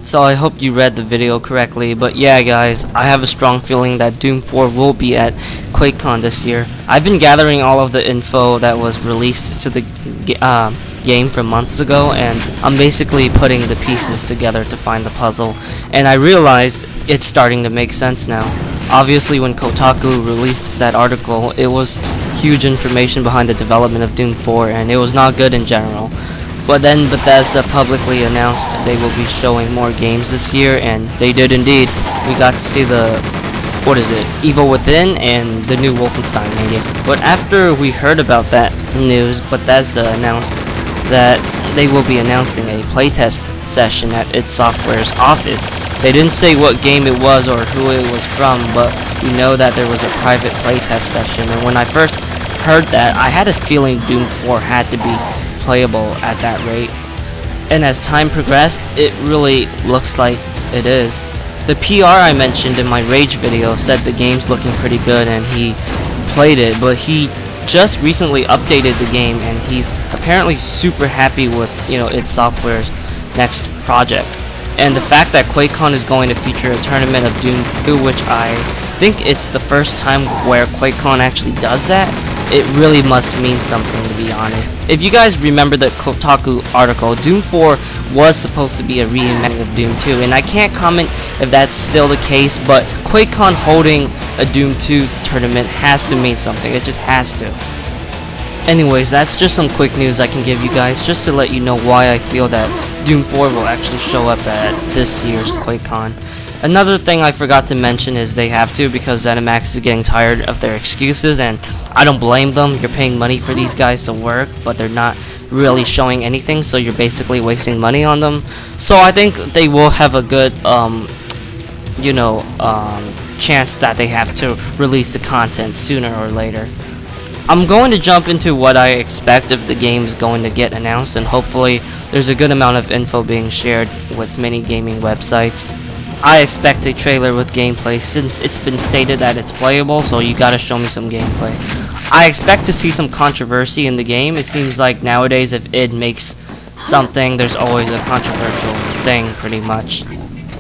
so I hope you read the video correctly. But yeah guys, I have a strong feeling that Doom 4 will be at Quakecon this year. I've been gathering all of the info that was released to the game from months ago, and I'm basically putting the pieces together to find the puzzle, and I realized it's starting to make sense now. Obviously when Kotaku released that article, it was huge information behind the development of Doom 4, and it was not good in general. But then Bethesda publicly announced they will be showing more games this year, and they did indeed. We got to see the, Evil Within and the new Wolfenstein game. But after we heard about that news, Bethesda announced that they will be announcing a playtest session at id Software's office. They didn't say what game it was or who it was from, but we know that there was a private playtest session, and when I first heard that, I had a feeling Doom 4 had to be playable at that rate. And as time progressed, it really looks like it is. The PR I mentioned in my Rage video said the game's looking pretty good and he played it, but he just recently updated the game and he's apparently super happy with, id Software's next project. And the fact that Quakecon is going to feature a tournament of Doom 2, which I think it's the first time where Quakecon actually does that, it really must mean something, to be honest. If you guys remember the Kotaku article, Doom 4 was supposed to be a reimagining of Doom 2, and I can't comment if that's still the case, but Quakecon holding a Doom 2 tournament has to mean something. It just has to. Anyways, that's just some quick news I can give you guys, just to let you know why I feel that Doom 4 will actually show up at this year's Quakecon. Another thing I forgot to mention is they have to, because ZeniMax is getting tired of their excuses, and I don't blame them. You're paying money for these guys to work, but they're not really showing anything, so you're basically wasting money on them. So I think they will have a good, chance that they have to release the content sooner or later. I'm going to jump into what I expect if the game is going to get announced, and hopefully there's a good amount of info being shared with many gaming websites. I expect a trailer with gameplay, since it's been stated that it's playable, so you gotta show me some gameplay. I expect to see some controversy in the game. It seems like nowadays if id makes something, there's always a controversial thing, pretty much.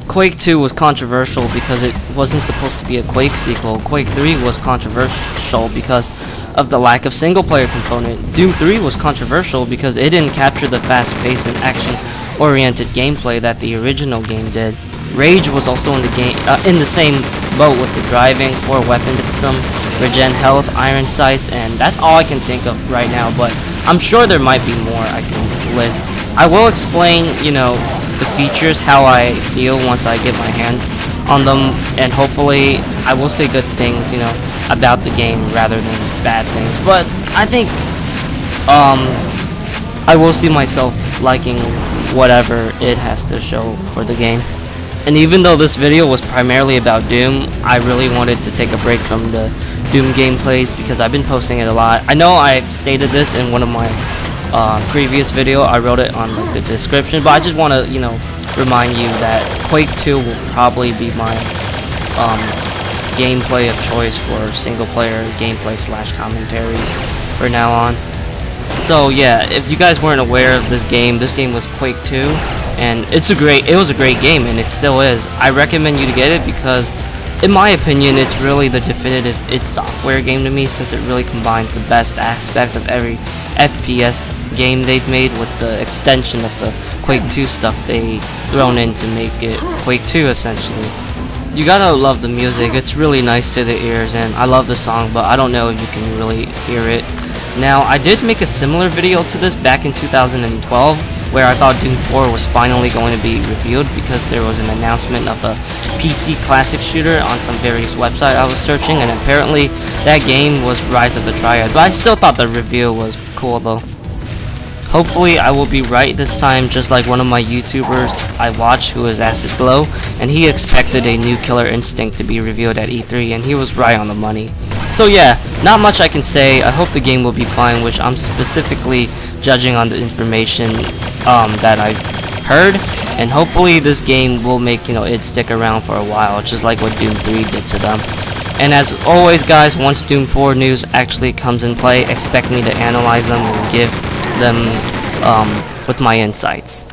Quake 2 was controversial because it wasn't supposed to be a Quake sequel. Quake 3 was controversial because of the lack of single-player component. Doom 3 was controversial because it didn't capture the fast-paced and action-oriented gameplay that the original game did. Rage was also in the same boat with the driving, 4-weapon system, regen health, iron sights, and that's all I can think of right now, but I'm sure there might be more I can list. I will explain, the features, how I feel once I get my hands on them, and hopefully I will say good things, about the game rather than bad things. But I think I will see myself liking whatever it has to show for the game. And even though this video was primarily about Doom, I really wanted to take a break from the Doom gameplays because I've been posting it a lot. I know I stated this in one of my previous video. I wrote it on the description, but I just want to, remind you that Quake 2 will probably be my gameplay of choice for single-player gameplay / commentaries from now on. So yeah, if you guys weren't aware of this game was Quake 2, and it was a great game, and it still is. I recommend you to get it because, in my opinion, it's really the definitive id Software game to me, since it really combines the best aspect of every FPS game they've made with the extension of the Quake 2 stuff they thrown in to make it Quake 2 essentially. You gotta love the music. It's really nice to the ears, and I love the song, but I don't know if you can really hear it. Now, I did make a similar video to this back in 2012, where I thought Doom 4 was finally going to be revealed because there was an announcement of a PC classic shooter on some various website I was searching, and apparently that game was Rise of the Triad, but I still thought the reveal was cool though. Hopefully I will be right this time, just like one of my YouTubers I watch who is Acid Glow, and he expected a new Killer Instinct to be revealed at E3, and he was right on the money. So yeah, not much I can say. I hope the game will be fine, which I'm specifically judging on the information that I've heard, and hopefully this game will make it stick around for a while, just like what Doom 3 did to them. And as always guys, once Doom 4 news actually comes in play, expect me to analyze them and give them with my insights.